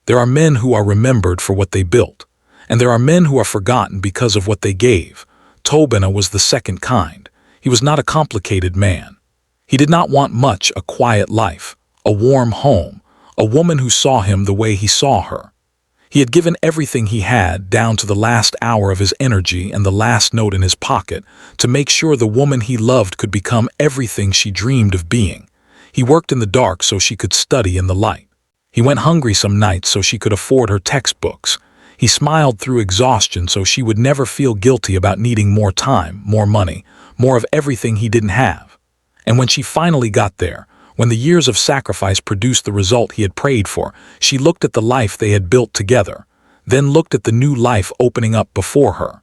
There are men who are remembered for what they built, and there are men who are forgotten because of what they gave. Tobina was the second kind. He was not a complicated man. He did not want much: a quiet life, a warm home, a woman who saw him the way he saw her. He had given everything he had, down to the last hour of his energy and the last note in his pocket, to make sure the woman he loved could become everything she dreamed of being. He worked in the dark so she could study in the light. He went hungry some nights so she could afford her textbooks. He smiled through exhaustion so she would never feel guilty about needing more time, more money, more of everything he didn't have. And when she finally got there, when the years of sacrifice produced the result he had prayed for, she looked at the life they had built together, then looked at the new life opening up before her.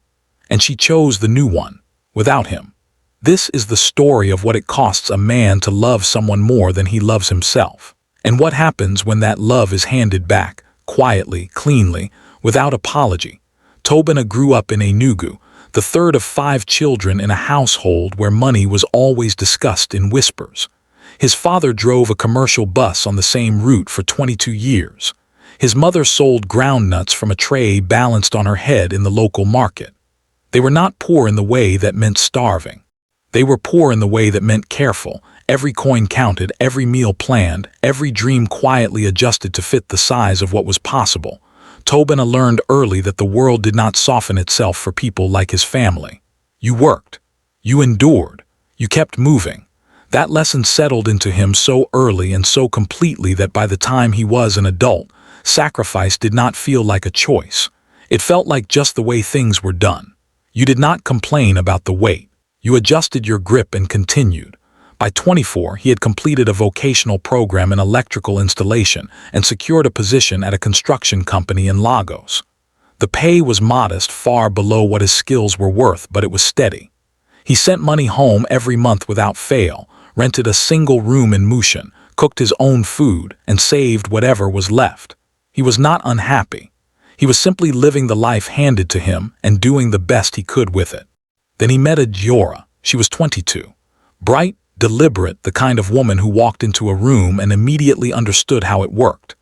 And she chose the new one, without him. This is the story of what it costs a man to love someone more than he loves himself. And what happens when that love is handed back, quietly, cleanly, without apology. Tobina grew up in Enugu, the third of 5 children in a household where money was always discussed in whispers. His father drove a commercial bus on the same route for 22 years. His mother sold groundnuts from a tray balanced on her head in the local market. They were not poor in the way that meant starving. They were poor in the way that meant careful. Every coin counted, every meal planned, every dream quietly adjusted to fit the size of what was possible. Tobina learned early that the world did not soften itself for people like his family. You worked. You endured. You kept moving. That lesson settled into him so early and so completely that by the time he was an adult, sacrifice did not feel like a choice. It felt like just the way things were done. You did not complain about the weight. You adjusted your grip and continued. By 24, he had completed a vocational program in electrical installation and secured a position at a construction company in Lagos. The pay was modest, far below what his skills were worth, but it was steady. He sent money home every month without fail, rented a single room in Mushin, cooked his own food, and saved whatever was left. He was not unhappy. He was simply living the life handed to him and doing the best he could with it. Then he met Ajora. She was 22. Bright, deliberate, the kind of woman who walked into a room and immediately understood how it worked.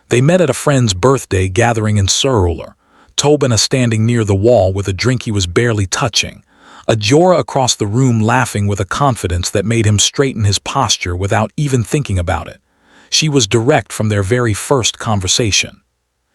They met at a friend's birthday gathering in Surulere, Tobina standing near the wall with a drink he was barely touching, Ajora across the room laughing with a confidence that made him straighten his posture without even thinking about it. She was direct from their very first conversation.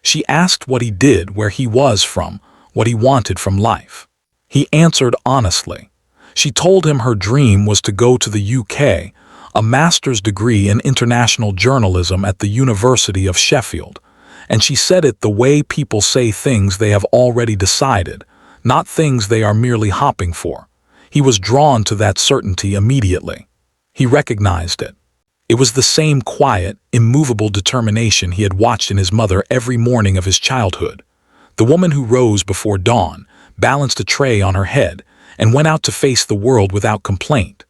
She asked what he did, where he was from, what he wanted from life. He answered honestly. She told him her dream was to go to the UK, a master's degree in international journalism at the University of Sheffield, and she said it the way people say things they have already decided, not things they are merely hopping for. He was drawn to that certainty immediately. He recognized it. It was the same quiet, immovable determination he had watched in his mother every morning of his childhood. The woman who rose before dawn, balanced a tray on her head, and went out to face the world without complaint.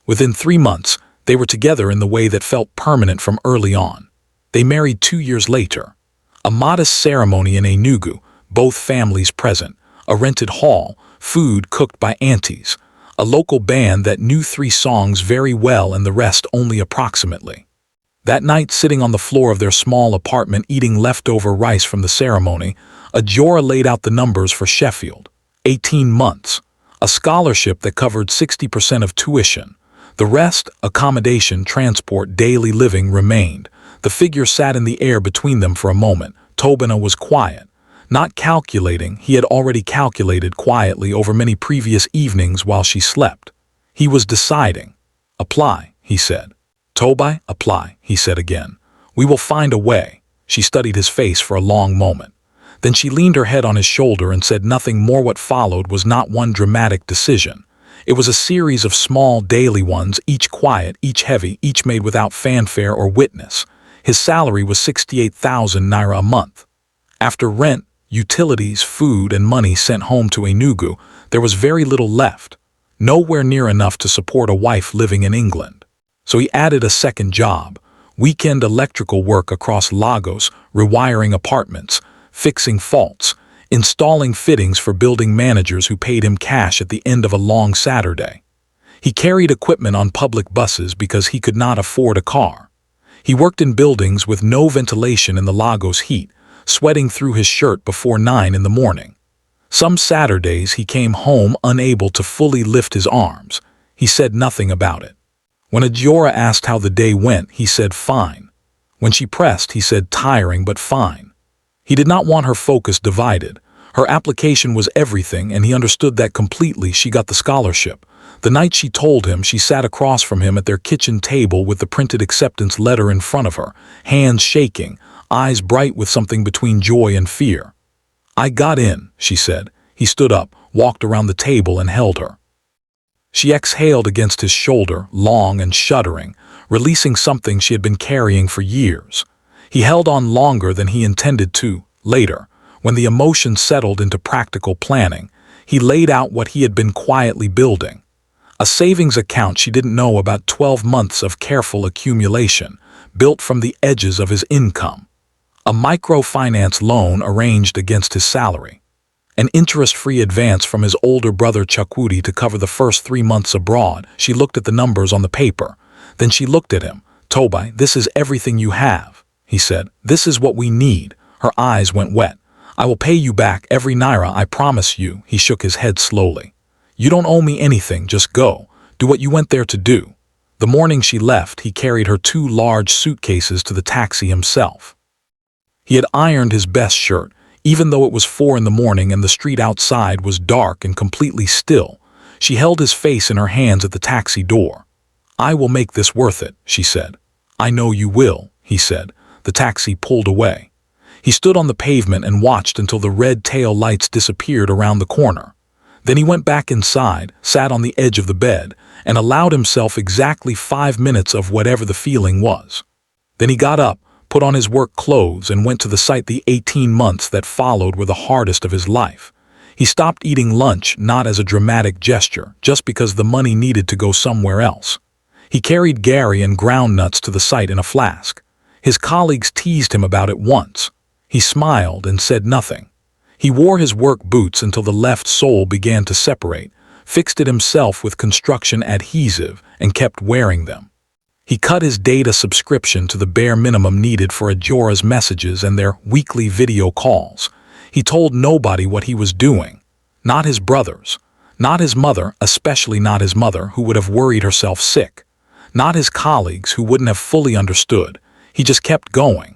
Within 3 months, they were together in the way that felt permanent from early on. They married 2 years later. A modest ceremony in Enugu, both families present, a rented hall, food cooked by aunties, a local band that knew 3 songs very well and the rest only approximately. That night, sitting on the floor of their small apartment eating leftover rice from the ceremony, Ajora laid out the numbers for Sheffield. 18 months. A scholarship that covered 60% of tuition. The rest, accommodation, transport, daily living, remained. The figure sat in the air between them for a moment. Tobina was quiet. Not calculating, he had already calculated quietly over many previous evenings while she slept. He was deciding. Apply, he said. Toby, apply, he said again. We will find a way. She studied his face for a long moment. Then she leaned her head on his shoulder and said nothing more. What followed was not one dramatic decision. It was a series of small daily ones, each quiet, each heavy, each made without fanfare or witness. His salary was 68,000 naira a month. After rent, utilities, food, and money sent home to Enugu, there was very little left. Nowhere near enough to support a wife living in England. So he added a second job, weekend electrical work across Lagos, rewiring apartments, fixing faults, installing fittings for building managers who paid him cash at the end of a long Saturday. He carried equipment on public buses because he could not afford a car. He worked in buildings with no ventilation in the Lagos heat, sweating through his shirt before 9 in the morning. Some Saturdays he came home unable to fully lift his arms. He said nothing about it. When Ajora asked how the day went, he said fine. When she pressed, he said tiring but fine. He did not want her focus divided. Her application was everything, and he understood that completely. She got the scholarship. The night she told him, she sat across from him at their kitchen table with the printed acceptance letter in front of her, hands shaking, eyes bright with something between joy and fear. "I got in," she said. He stood up, walked around the table and held her. She exhaled against his shoulder, long and shuddering, releasing something she had been carrying for years. He held on longer than he intended to. Later, when the emotion settled into practical planning, he laid out what he had been quietly building. A savings account she didn't know about, 12 months of careful accumulation, built from the edges of his income. A microfinance loan arranged against his salary. An interest-free advance from his older brother Chakwudi to cover the first 3 months abroad. She looked at the numbers on the paper. Then she looked at him. "Toby, this is everything you have," he said. "This is what we need." Her eyes went wet. "I will pay you back every naira, I promise you." He shook his head slowly. "You don't owe me anything, just go. Do what you went there to do." The morning she left, he carried her 2 large suitcases to the taxi himself. He had ironed his best shirt, even though it was 4 in the morning and the street outside was dark and completely still. She held his face in her hands at the taxi door. "I will make this worth it," she said. "I know you will," he said. The taxi pulled away. He stood on the pavement and watched until the red tail lights disappeared around the corner. Then he went back inside, sat on the edge of the bed, and allowed himself exactly 5 minutes of whatever the feeling was. Then he got up, put on his work clothes, and went to the site. The 18 months that followed were the hardest of his life. He stopped eating lunch, not as a dramatic gesture, just because the money needed to go somewhere else. He carried Gary and ground nuts to the site in a flask. His colleagues teased him about it once. He smiled and said nothing. He wore his work boots until the left sole began to separate, fixed it himself with construction adhesive, and kept wearing them. He cut his data subscription to the bare minimum needed for Ajora's messages and their weekly video calls. He told nobody what he was doing. Not his brothers. Not his mother, especially not his mother, who would have worried herself sick. Not his colleagues, who wouldn't have fully understood. He just kept going.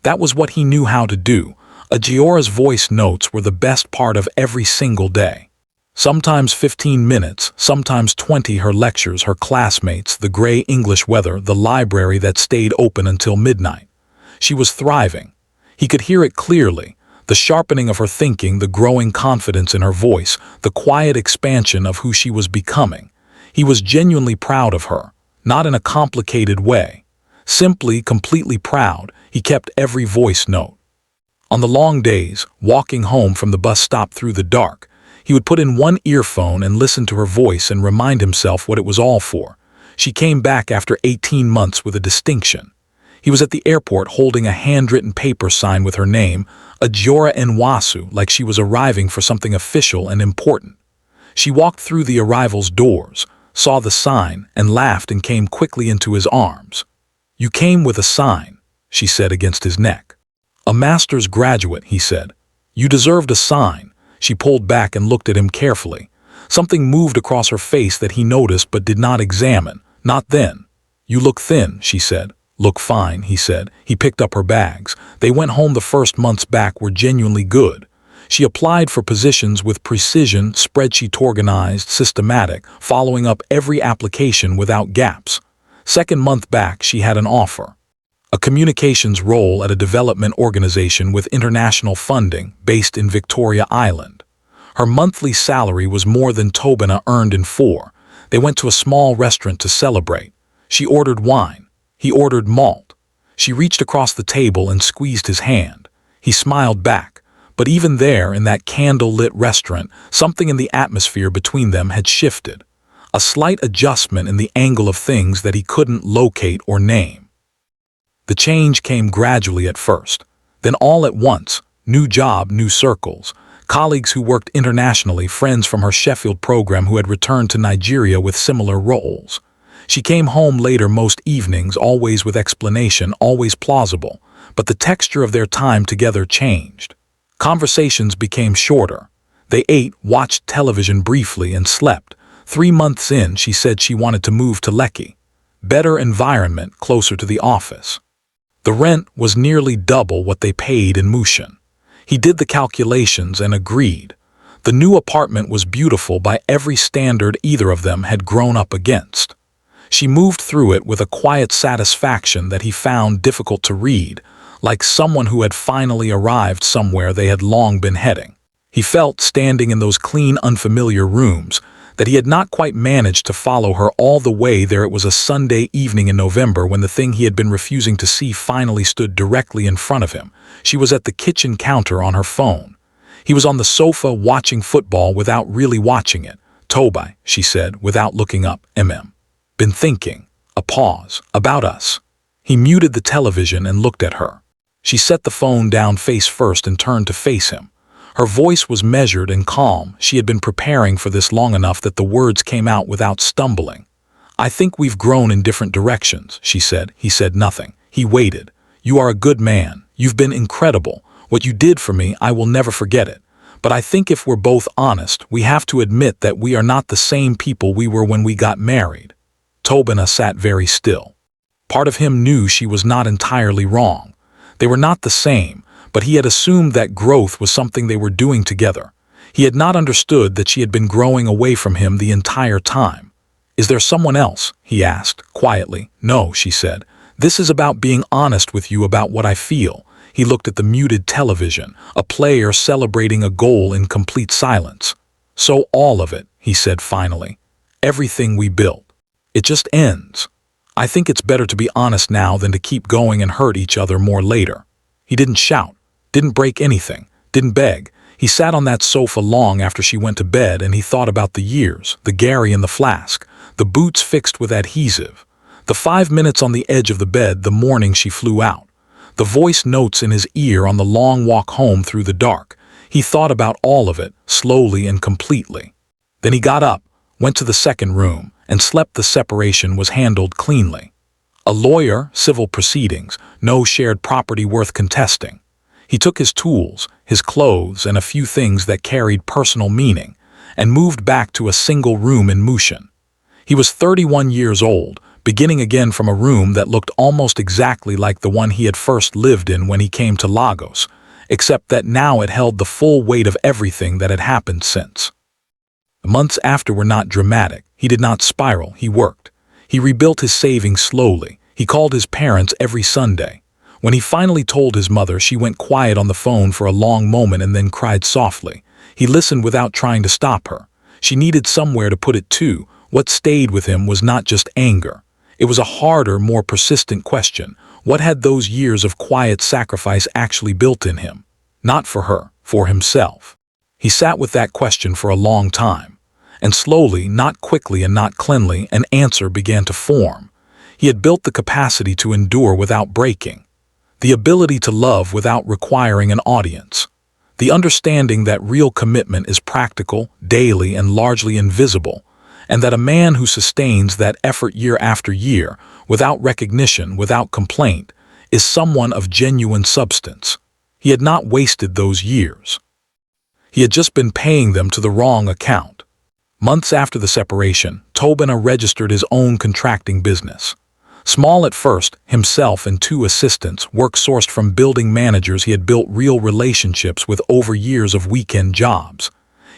That was what he knew how to do. Ajora's voice notes were the best part of every single day. Sometimes 15 minutes, sometimes 20. Her lectures, her classmates, the gray English weather, the library that stayed open until midnight. She was thriving. He could hear it clearly, the sharpening of her thinking, the growing confidence in her voice, the quiet expansion of who she was becoming. He was genuinely proud of her, not in a complicated way. Simply, completely proud. He kept every voice note. On the long days, walking home from the bus stop through the dark, he would put in one earphone and listen to her voice and remind himself what it was all for. She came back after 18 months with a distinction. He was at the airport holding a handwritten paper sign with her name, Ajora Nwasu, like she was arriving for something official and important. She walked through the arrival's doors, saw the sign, and laughed and came quickly into his arms. "You came with a sign," she said against his neck. "A master's graduate," he said. "You deserved a sign." She pulled back and looked at him carefully. Something moved across her face that he noticed but did not examine. "Not then." "You look thin," she said. "Look fine," he said. He picked up her bags. They went home. The first months back were genuinely good. She applied for positions with precision, spreadsheet organized, systematic, following up every application without gaps. Second month back, she had an offer. A communications role at a development organization with international funding based in Victoria Island. Her monthly salary was more than Tobina earned in 4. They went to a small restaurant to celebrate. She ordered wine. He ordered malt. She reached across the table and squeezed his hand. He smiled back. But even there, in that candle-lit restaurant, something in the atmosphere between them had shifted. A slight adjustment in the angle of things that he couldn't locate or name. The change came gradually at first. Then all at once, new job, new circles, colleagues who worked internationally, friends from her Sheffield program who had returned to Nigeria with similar roles. She came home later most evenings, always with explanation, always plausible. but the texture of their time together changed. Conversations became shorter. They ate, watched television briefly, and slept. 3 months in, she said she wanted to move to Lekki. Better environment, closer to the office. The rent was nearly double what they paid in Mushin. He did the calculations and agreed. The new apartment was beautiful by every standard either of them had grown up against. She moved through it with a quiet satisfaction that he found difficult to read, like someone who had finally arrived somewhere they had long been heading. He felt, standing in those clean, unfamiliar rooms, that he had not quite managed to follow her all the way there. It was a Sunday evening in November when the thing he had been refusing to see finally stood directly in front of him. She was at the kitchen counter on her phone. He was on the sofa watching football without really watching it. "Toby," she said, without looking up. Been thinking." A pause. "About us." He muted the television and looked at her. She set the phone down face first and turned to face him. Her voice was measured and calm. She had been preparing for this long enough that the words came out without stumbling. "I think we've grown in different directions," she said. He said nothing. He waited. "You are a good man. You've been incredible. What you did for me, I will never forget it. But I think if we're both honest, we have to admit that we are not the same people we were when we got married." Tobina sat very still. Part of him knew she was not entirely wrong. They were not the same, but he had assumed that growth was something they were doing together. He had not understood that she had been growing away from him the entire time. "Is there someone else?" he asked, quietly. "No," she said. "This is about being honest with you about what I feel." He looked at the muted television, a player celebrating a goal in complete silence. "So all of it," he said finally. "Everything we built. It just ends. I think it's better to be honest now than to keep going and hurt each other more later." He didn't shout, didn't break anything, didn't beg. He sat on that sofa long after she went to bed, and he thought about the years, the Gary in the flask, the boots fixed with adhesive, the 5 minutes on the edge of the bed the morning she flew out, the voice notes in his ear on the long walk home through the dark. He thought about all of it, slowly and completely. Then he got up, went to the second room, and slept. The separation was handled cleanly. A lawyer, civil proceedings, no shared property worth contesting. He took his tools, his clothes, and a few things that carried personal meaning, and moved back to a single room in Mushin. He was 31 years old, beginning again from a room that looked almost exactly like the one he had first lived in when he came to Lagos, except that now it held the full weight of everything that had happened since. The months after were not dramatic. He did not spiral. He worked. He rebuilt his savings slowly. He called his parents every Sunday. When he finally told his mother, she went quiet on the phone for a long moment and then cried softly. He listened without trying to stop her. She needed somewhere to put it too. What stayed with him was not just anger. It was a harder, more persistent question. What had those years of quiet sacrifice actually built in him? Not for her, for himself. He sat with that question for a long time. And slowly, not quickly and not cleanly, an answer began to form. He had built the capacity to endure without breaking. The ability to love without requiring an audience. The understanding that real commitment is practical, daily, and largely invisible, and that a man who sustains that effort year after year, without recognition, without complaint, is someone of genuine substance. He had not wasted those years. He had just been paying them to the wrong account. Months after the separation, Tobina registered his own contracting business. Small at first, himself and 2 assistants, work sourced from building managers he had built real relationships with over years of weekend jobs.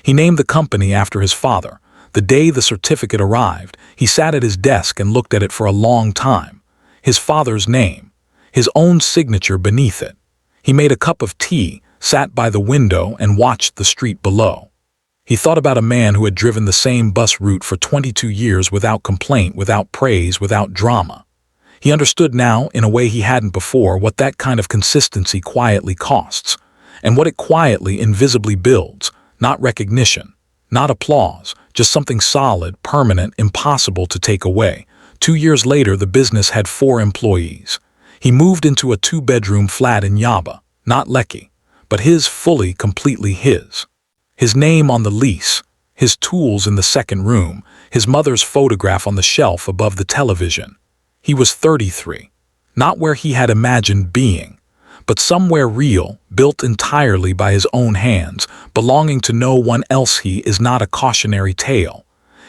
He named the company after his father. The day the certificate arrived, he sat at his desk and looked at it for a long time. His father's name, his own signature beneath it. He made a cup of tea, sat by the window, and watched the street below. He thought about a man who had driven the same bus route for 22 years without complaint, without praise, without drama. He understood now, in a way he hadn't before, what that kind of consistency quietly costs, and what it quietly, invisibly builds. Not recognition, not applause, just something solid, permanent, impossible to take away. 2 years later, the business had 4 employees. He moved into a 2-bedroom flat in Yaba, not Lekki, but his, fully, completely his. His name on the lease, his tools in the second room, his mother's photograph on the shelf above the television. He was 33, not where he had imagined being, but somewhere real, built entirely by his own hands, belonging to no one else. He is not a cautionary tale.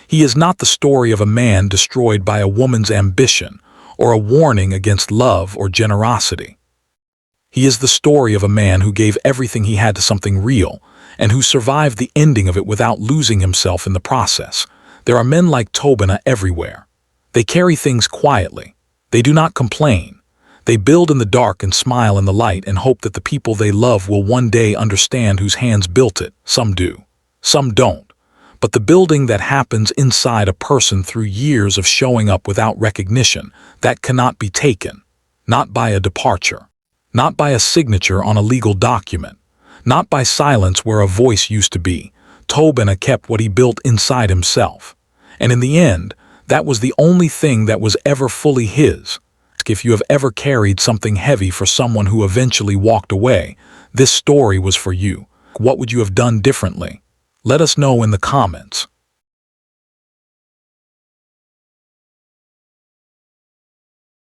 He is not the story of a man destroyed by a woman's ambition, or a warning against love or generosity. He is the story of a man who gave everything he had to something real, and who survived the ending of it without losing himself in the process. There are men like Tobina everywhere. They carry things quietly. They do not complain. They build in the dark and smile in the light and hope that the people they love will one day understand whose hands built it. Some do. Some don't. But the building that happens inside a person through years of showing up without recognition, that cannot be taken. Not by a departure. Not by a signature on a legal document. Not by silence where a voice used to be. Tobina kept what he built inside himself. And in the end, that was the only thing that was ever fully his. If you have ever carried something heavy for someone who eventually walked away, this story was for you. What would you have done differently? Let us know in the comments.